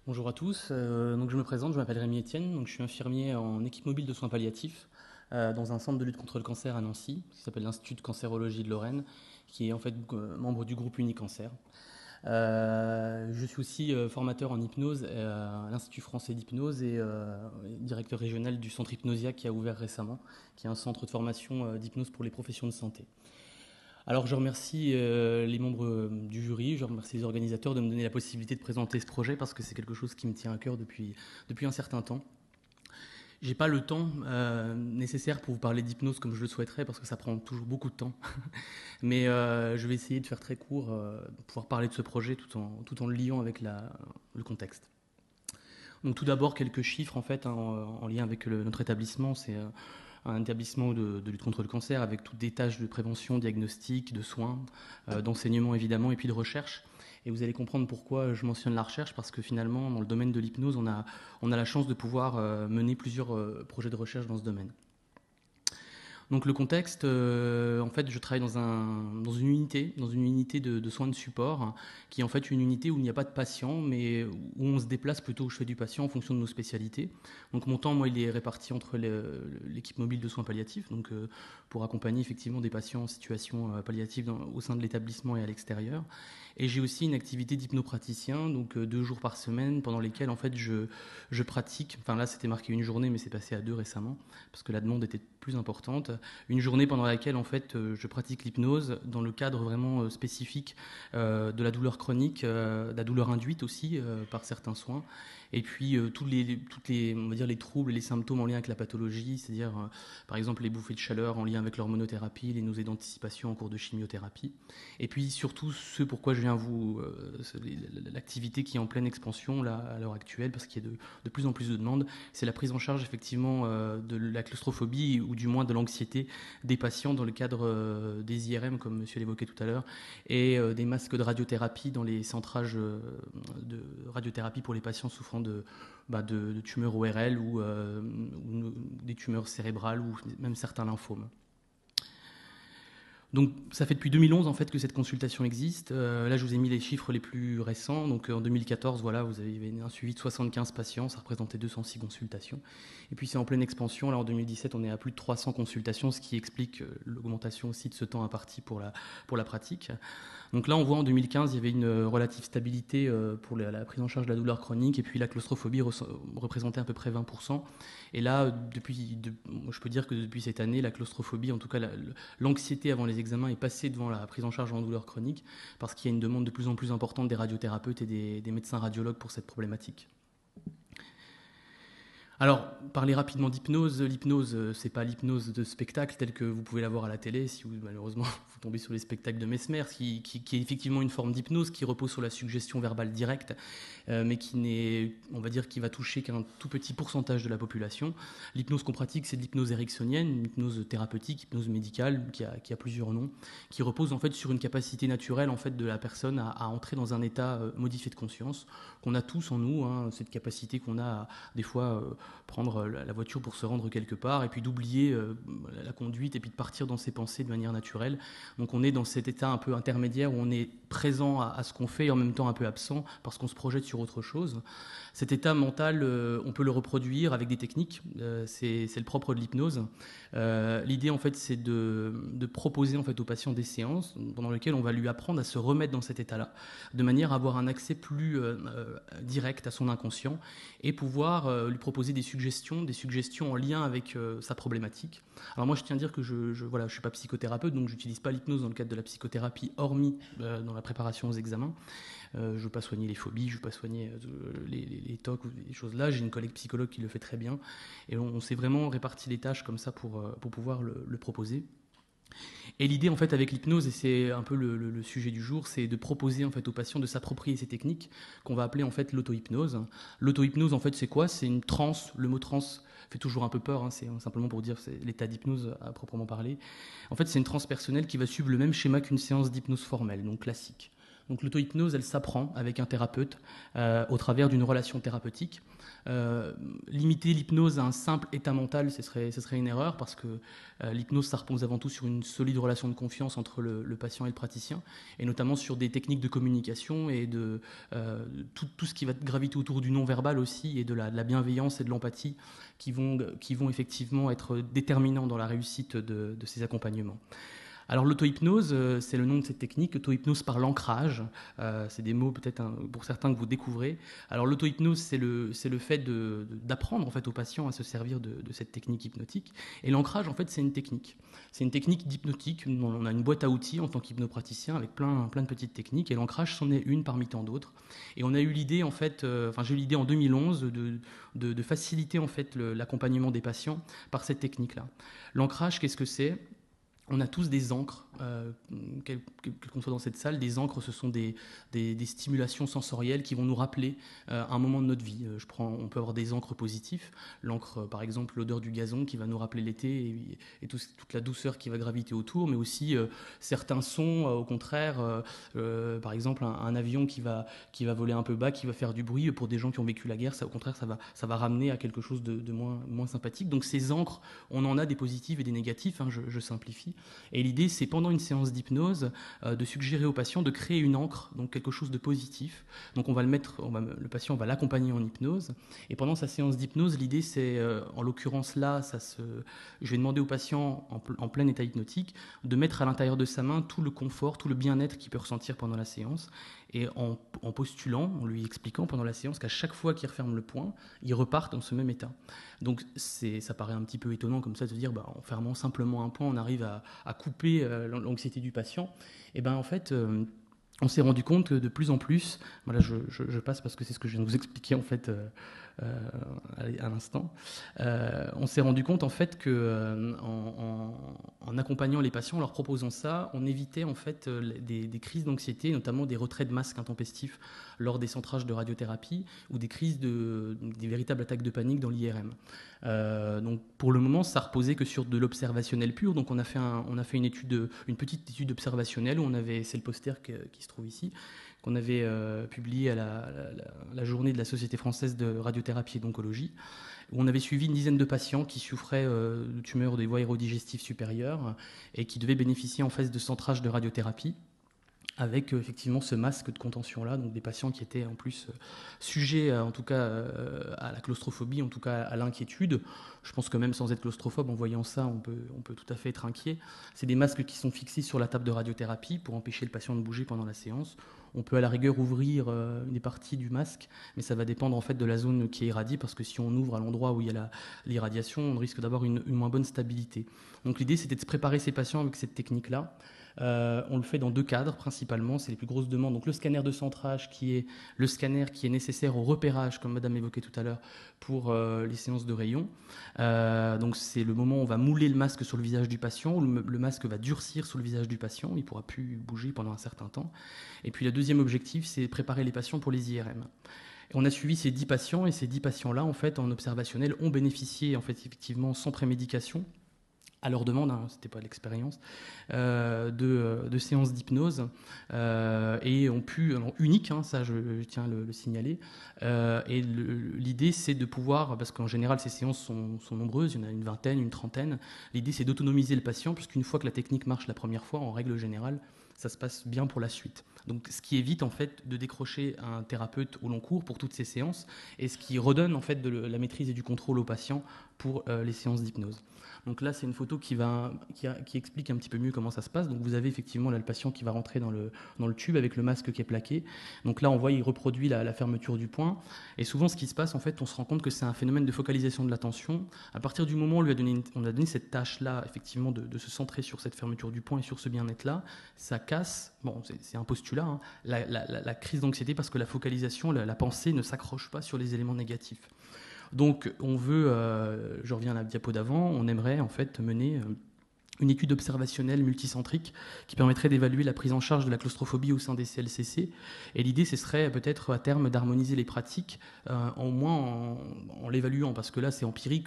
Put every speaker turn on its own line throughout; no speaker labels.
Bonjour à tous, donc je me présente, je m'appelle Rémi Etienne, donc je suis infirmier en équipe mobile de soins palliatifs dans un centre de lutte contre le cancer à Nancy, qui s'appelle l'Institut de cancérologie de Lorraine, qui est en fait membre du groupe Unicancer. Je suis aussi formateur en hypnose à l'Institut français d'hypnose et directeur régional du centre Hypnosia qui a ouvert récemment, qui est un centre de formation d'hypnose pour les professions de santé. Alors je remercie les membres du jury, je remercie les organisateurs de me donner la possibilité de présenter ce projet parce que c'est quelque chose qui me tient à cœur depuis un certain temps. J'ai pas le temps nécessaire pour vous parler d'hypnose comme je le souhaiterais parce que ça prend toujours beaucoup de temps. Mais je vais essayer de faire très court, de pouvoir parler de ce projet tout en le liant avec le contexte. Donc tout d'abord quelques chiffres en fait en lien avec notre établissement. C'est un établissement de lutte contre le cancer avec toutes des tâches de prévention, diagnostic, de soins, d'enseignement évidemment et puis de recherche. Et vous allez comprendre pourquoi je mentionne la recherche, parce que finalement, dans le domaine de l'hypnose, on a la chance de pouvoir mener plusieurs projets de recherche dans ce domaine. Donc le contexte, en fait, je travaille dans une unité de soins de support, qui est en fait une unité où il n'y a pas de patient, mais où on se déplace plutôt, où je fais du patient en fonction de nos spécialités. Donc mon temps, moi, il est réparti entre l'équipe mobile de soins palliatifs, donc pour accompagner effectivement des patients en situation palliative au sein de l'établissement et à l'extérieur. Et j'ai aussi une activité d'hypnopraticien, donc 2 jours par semaine, pendant lesquels en fait je pratique. Enfin là, c'était marqué une journée, mais c'est passé à 2 récemment, parce que la demande était plus importante. Une journée pendant laquelle en fait je pratique l'hypnose dans le cadre vraiment spécifique de la douleur chronique, de la douleur induite aussi par certains soins, et puis toutes les on va dire les troubles et les symptômes en lien avec la pathologie, c'est-à-dire par exemple les bouffées de chaleur en lien avec l'hormonothérapie, les nausées d'anticipation en cours de chimiothérapie, et puis surtout ce pourquoi je viens l'activité qui est en pleine expansion là à l'heure actuelle, parce qu'il y a de plus en plus de demandes, c'est la prise en charge effectivement de la claustrophobie ou du moins de l'anxiété des patients dans le cadre des IRM, comme monsieur l'évoquait tout à l'heure, et des masques de radiothérapie dans les centrages de radiothérapie pour les patients souffrant de tumeurs ORL ou des tumeurs cérébrales ou même certains lymphomes. Donc ça fait depuis 2011 en fait que cette consultation existe. Là je vous ai mis les chiffres les plus récents. Donc en 2014 voilà, vous avez un suivi de 75 patients, ça représentait 206 consultations. Et puis c'est en pleine expansion. Là en 2017 on est à plus de 300 consultations, ce qui explique l'augmentation aussi de ce temps imparti pour la pratique. Donc là on voit en 2015 il y avait une relative stabilité pour la prise en charge de la douleur chronique, et puis la claustrophobie représentait à peu près 20%. Et là je peux dire que depuis cette année la claustrophobie, en tout cas l'anxiété avant les examens, est passée devant la prise en charge en douleur chronique, parce qu'il y a une demande de plus en plus importante des radiothérapeutes et des médecins radiologues pour cette problématique. Alors, parler rapidement d'hypnose. L'hypnose, c'est pas l'hypnose de spectacle telle que vous pouvez la voir à la télé, si vous, malheureusement, vous tombez sur les spectacles de Mesmer, qui est effectivement une forme d'hypnose qui repose sur la suggestion verbale directe, mais qui n'est, on va dire, qui va toucher qu'un tout petit pourcentage de la population. L'hypnose qu'on pratique, c'est de l'hypnose ericksonienne, une hypnose thérapeutique, hypnose médicale, qui a plusieurs noms, qui repose en fait sur une capacité naturelle en fait de la personne à entrer dans un état modifié de conscience, qu'on a tous en nous, hein, cette capacité qu'on a des fois prendre la voiture pour se rendre quelque part, et puis d'oublier la conduite, et puis de partir dans ses pensées de manière naturelle. Donc on est dans cet état un peu intermédiaire où on est présent à ce qu'on fait et en même temps un peu absent parce qu'on se projette sur autre chose. Cet état mental, on peut le reproduire avec des techniques, c'est le propre de l'hypnose. L'idée en fait c'est de proposer en fait au patient des séances pendant lesquelles on va lui apprendre à se remettre dans cet état-là, de manière à avoir un accès plus direct à son inconscient, et pouvoir lui proposer des suggestions en lien avec sa problématique. Alors moi je tiens à dire que je suis pas psychothérapeute, donc j'utilise pas l'hypnose dans le cadre de la psychothérapie, hormis dans la préparation aux examens. Je ne veux pas soigner les phobies, je ne veux pas soigner les TOC ou des choses là. J'ai une collègue psychologue qui le fait très bien, et on s'est vraiment réparti les tâches comme ça pour pouvoir le proposer. Et l'idée en fait avec l'hypnose, et c'est un peu le sujet du jour, c'est de proposer en fait aux patients de s'approprier ces techniques qu'on va appeler en fait l'auto-hypnose. L'auto-hypnose en fait c'est quoi? C'est une transe. Le mot transe fait toujours un peu peur, hein, c'est simplement pour dire c'est l'état d'hypnose à proprement parler. En fait c'est une transe personnelle qui va suivre le même schéma qu'une séance d'hypnose formelle, donc classique. Donc l'auto-hypnose, elle s'apprend avec un thérapeute au travers d'une relation thérapeutique. Limiter l'hypnose à un simple état mental, ce serait une erreur parce que l'hypnose, ça repose avant tout sur une solide relation de confiance entre le patient et le praticien, et notamment sur des techniques de communication et de tout ce qui va graviter autour du non-verbal aussi, et de la bienveillance et de l'empathie qui vont effectivement être déterminants dans la réussite de ces accompagnements. Alors l'auto-hypnose, c'est le nom de cette technique, auto-hypnose par l'ancrage. C'est des mots peut-être pour certains que vous découvrez. Alors l'auto-hypnose, c'est le fait d'apprendre en fait aux patients à se servir de cette technique hypnotique. Et l'ancrage, en fait, c'est une technique. C'est une technique d'hypnotique. On a une boîte à outils en tant qu'hypnopraticien avec plein de petites techniques. Et l'ancrage, c'en est une parmi tant d'autres. Et on a eu l'idée, en fait, j'ai eu l'idée en 2011 de faciliter en fait l'accompagnement des patients par cette technique-là. L'ancrage, qu'est-ce que c'est ? On a tous des encres, quel qu'on soit dans cette salle. Des encres, ce sont des stimulations sensorielles qui vont nous rappeler un moment de notre vie. On peut avoir des encres positifs. L'encre, par exemple, l'odeur du gazon qui va nous rappeler l'été et toute la douceur qui va graviter autour, mais aussi certains sons, au contraire, par exemple un avion qui va voler un peu bas, qui va faire du bruit. Pour des gens qui ont vécu la guerre, ça, au contraire, ça va ramener à quelque chose de moins sympathique. Donc ces encres, on en a des positifs et des négatifs, hein, je simplifie. Et l'idée, c'est pendant une séance d'hypnose de suggérer au patient de créer une encre, donc quelque chose de positif. Donc le patient va l'accompagner en hypnose. Et pendant sa séance d'hypnose, l'idée, c'est, en l'occurrence là, je vais demander au patient en plein état hypnotique de mettre à l'intérieur de sa main tout le confort, tout le bien-être qu'il peut ressentir pendant la séance. Et en postulant, en lui expliquant pendant la séance qu'à chaque fois qu'il referme le poing, il repart dans ce même état. Donc ça paraît un petit peu étonnant comme ça de se dire, en fermant simplement un poing, on arrive à couper l'anxiété du patient. Et en fait, on s'est rendu compte que de plus en plus, voilà, je passe parce que c'est ce que je viens de vous expliquer en fait à l'instant. On s'est rendu compte en fait que en accompagnant les patients, en leur proposant ça, on évitait en fait des crises d'anxiété, notamment des retraits de masques intempestifs lors des centrages de radiothérapie ou des des véritables attaques de panique dans l'IRM. Donc pour le moment, ça reposait que sur de l'observationnel pur. Donc on a fait une petite étude observationnelle où c'est le poster qui se trouve ici, qu'on avait publié à la journée de la Société française de radiothérapie et d'oncologie, où on avait suivi une dizaine de patients qui souffraient de tumeurs des voies aérodigestives supérieures et qui devaient bénéficier en phase de centrage de radiothérapie, avec effectivement ce masque de contention-là, donc des patients qui étaient en plus sujets en tout cas à la claustrophobie, en tout cas à l'inquiétude. Je pense que même sans être claustrophobe, en voyant ça, on peut tout à fait être inquiet. C'est des masques qui sont fixés sur la table de radiothérapie pour empêcher le patient de bouger pendant la séance. On peut à la rigueur ouvrir des parties du masque, mais ça va dépendre en fait de la zone qui est irradiée, parce que si on ouvre à l'endroit où il y a l'irradiation, on risque d'avoir une moins bonne stabilité. Donc l'idée, c'était de se préparer ces patients avec cette technique-là. On le fait dans deux cadres principalement, c'est les plus grosses demandes. Donc le scanner de centrage, qui est le scanner qui est nécessaire au repérage, comme Madame évoquait tout à l'heure, pour les séances de rayon. Donc c'est le moment où on va mouler le masque sur le visage du patient, où le masque va durcir sur le visage du patient, il ne pourra plus bouger pendant un certain temps. Et puis le deuxième objectif, c'est préparer les patients pour les IRM. Et on a suivi ces 10 patients, et ces 10 patients-là, en fait, en observationnel, ont bénéficié, en fait, effectivement, sans prémédication, à leur demande, hein, c'était pas de l'expérience, de séances d'hypnose, et ont pu, alors unique, hein, ça je tiens à le signaler, et l'idée c'est de pouvoir, parce qu'en général ces séances sont nombreuses, il y en a une vingtaine, une trentaine, l'idée c'est d'autonomiser le patient, puisqu'une fois que la technique marche la première fois, en règle générale, ça se passe bien pour la suite. Donc ce qui évite en fait de décrocher un thérapeute au long cours pour toutes ces séances, et ce qui redonne en fait de la maîtrise et du contrôle au patient pour les séances d'hypnose. Donc là, c'est une photo qui explique un petit peu mieux comment ça se passe. Donc vous avez effectivement là le patient qui va rentrer dans le tube avec le masque qui est plaqué. Donc là, on voit, il reproduit la fermeture du poing. Et souvent, ce qui se passe, en fait, on se rend compte que c'est un phénomène de focalisation de l'attention. À partir du moment où on a donné cette tâche-là, effectivement, de se centrer sur cette fermeture du poing et sur ce bien-être-là, ça casse, bon, c'est un postulat, hein, la crise d'anxiété, parce que la focalisation, la pensée ne s'accroche pas sur les éléments négatifs. Donc on veut, je reviens à la diapo d'avant, on aimerait en fait mener une étude observationnelle multicentrique qui permettrait d'évaluer la prise en charge de la claustrophobie au sein des CLCC. Et l'idée, ce serait peut-être à terme d'harmoniser les pratiques, au moins en l'évaluant, parce que là, c'est empirique,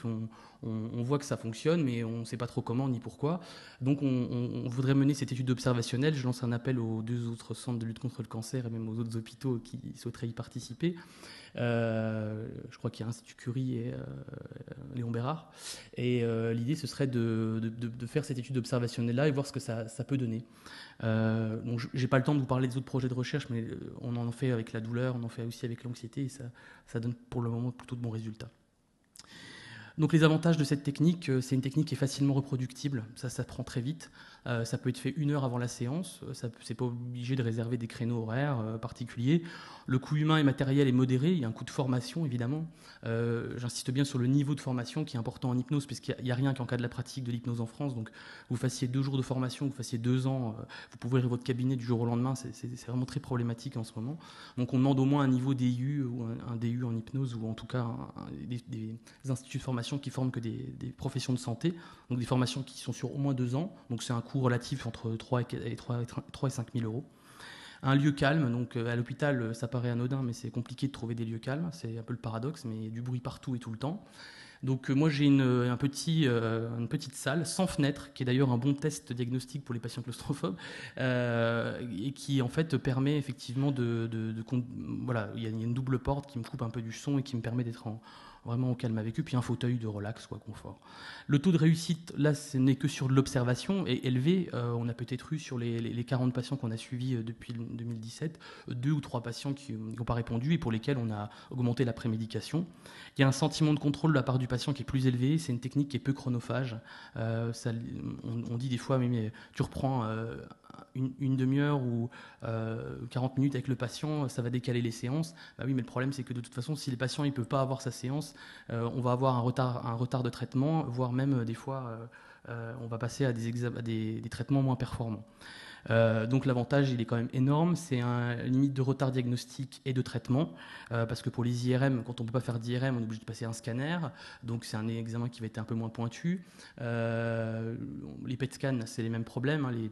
on voit que ça fonctionne, mais on ne sait pas trop comment ni pourquoi. Donc on voudrait mener cette étude observationnelle. Je lance un appel aux 2 autres centres de lutte contre le cancer et même aux autres hôpitaux qui souhaiteraient y participer. Je crois qu'il y a l'Institut Curie et Léon Bérard. Et l'idée, ce serait de faire cette étude observationnelle-là et voir ce que ça peut donner. Bon, j'ai pas le temps de vous parler des autres projets de recherche, mais on en fait avec la douleur, on en fait aussi avec l'anxiété, et ça donne pour le moment plutôt de bons résultats. Donc les avantages de cette technique, c'est une technique qui est facilement reproductible, ça prend très vite, ça peut être fait 1 heure avant la séance, c'est pas obligé de réserver des créneaux horaires particuliers. Le coût humain et matériel est modéré, il y a un coût de formation évidemment. J'insiste bien sur le niveau de formation qui est important en hypnose, parce qu'il n'y a rien qui encadre la pratique de l'hypnose en France, donc vous fassiez 2 jours de formation, vous fassiez 2 ans, vous pouvez ouvrir votre cabinet du jour au lendemain, c'est vraiment très problématique en ce moment. Donc on demande au moins un niveau DU ou un DU en hypnose, ou en tout cas des instituts de formation qui forment que des professions de santé, donc des formations qui sont sur au moins 2 ans, donc c'est un coût relatif entre 3 et 5 000 euros. Un lieu calme, donc à l'hôpital ça paraît anodin, mais c'est compliqué de trouver des lieux calmes, c'est un peu le paradoxe, mais il y a du bruit partout et tout le temps. Donc moi j'ai une petite salle sans fenêtre, qui est d'ailleurs un bon test diagnostic pour les patients claustrophobes, et qui en fait permet effectivement voilà, il y a une double porte qui me coupe un peu du son et qui me permet d'être vraiment au calme avec eux, puis un fauteuil de relax, confort. Le taux de réussite, là, ce n'est que sur de l'observation, est élevé. On a peut-être eu sur les 40 patients qu'on a suivis depuis 2017, 2 ou 3 patients qui n'ont pas répondu et pour lesquels on a augmenté la prémédication. Il y a un sentiment de contrôle de la part du patient qui est plus élevé. C'est une technique qui est peu chronophage. On dit des fois, mais tu reprends une demi-heure ou 40 minutes avec le patient, ça va décaler les séances. Bah oui, mais le problème, c'est que de toute façon, si les patients ne peuvent pas avoir sa séance, on va avoir un retard de traitement, voire même des fois, on va passer à des traitements moins performants. Donc l'avantage, il est quand même énorme. C'est une limite de retard diagnostique et de traitement, parce que pour les IRM, quand on ne peut pas faire d'IRM, on est obligé de passer un scanner. Donc c'est un examen qui va être un peu moins pointu. Les PET scans, c'est les mêmes problèmes. Les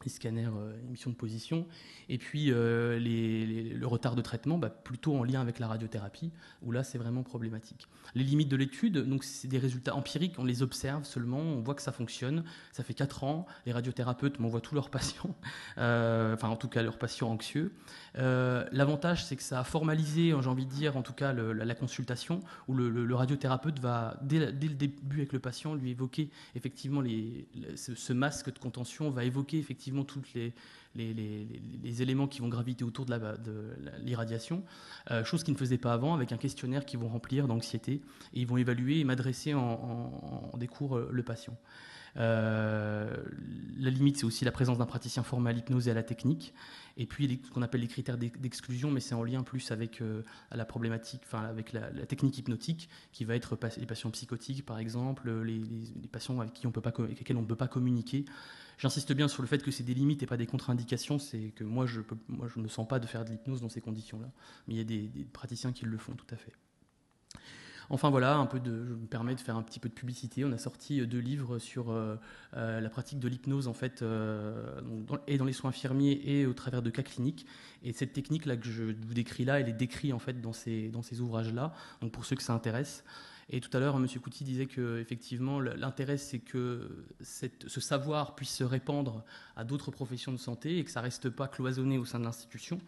scanners émission de position, et puis le retard de traitement, plutôt en lien avec la radiothérapie, où là c'est vraiment problématique. Les limites de l'étude, donc c'est des résultats empiriques, on les observe seulement, on voit que ça fonctionne, ça fait 4 ans, les radiothérapeutes m'envoient tous leurs patients, enfin en tout cas leurs patients anxieux. L'avantage, c'est que ça a formalisé, j'ai envie de dire, en tout cas la consultation, où le radiothérapeute va, dès le début avec le patient, lui évoquer effectivement ce masque de contention, va évoquer effectivement tous les éléments qui vont graviter autour de l'irradiation, chose qu'ils ne faisaient pas avant, avec un questionnaire qu'ils vont remplir d'anxiété, et ils vont évaluer et m'adresser en des cours le patient. La limite, c'est aussi la présence d'un praticien formé à l'hypnose et à la technique, et puis ce qu'on appelle les critères d'exclusion, mais c'est en lien plus avec la problématique, enfin avec la technique hypnotique, qui va être les patients psychotiques par exemple, les patients avec lesquels on ne peut pas communiquer. J'insiste bien sur le fait que c'est des limites et pas des contre-indications, c'est que moi je ne me sens pas de faire de l'hypnose dans ces conditions-là, mais il y a des praticiens qui le font tout à fait. Enfin voilà, je me permets de faire un petit peu de publicité. On a sorti 2 livres sur la pratique de l'hypnose en fait, et dans les soins infirmiers et au travers de cas cliniques. Et cette technique là que je vous décris là, elle est décrite en fait dans ces ouvrages-là. Donc pour ceux que ça intéresse. Et tout à l'heure, M. Couty disait qu'effectivement, l'intérêt, c'est que ce savoir puisse se répandre à d'autres professions de santé et que ça ne reste pas cloisonné au sein de l'institution.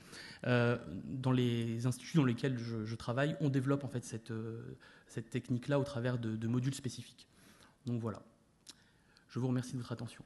Dans les instituts dans lesquels je travaille, on développe en fait cette technique-là au travers de modules spécifiques. Donc voilà. Je vous remercie de votre attention.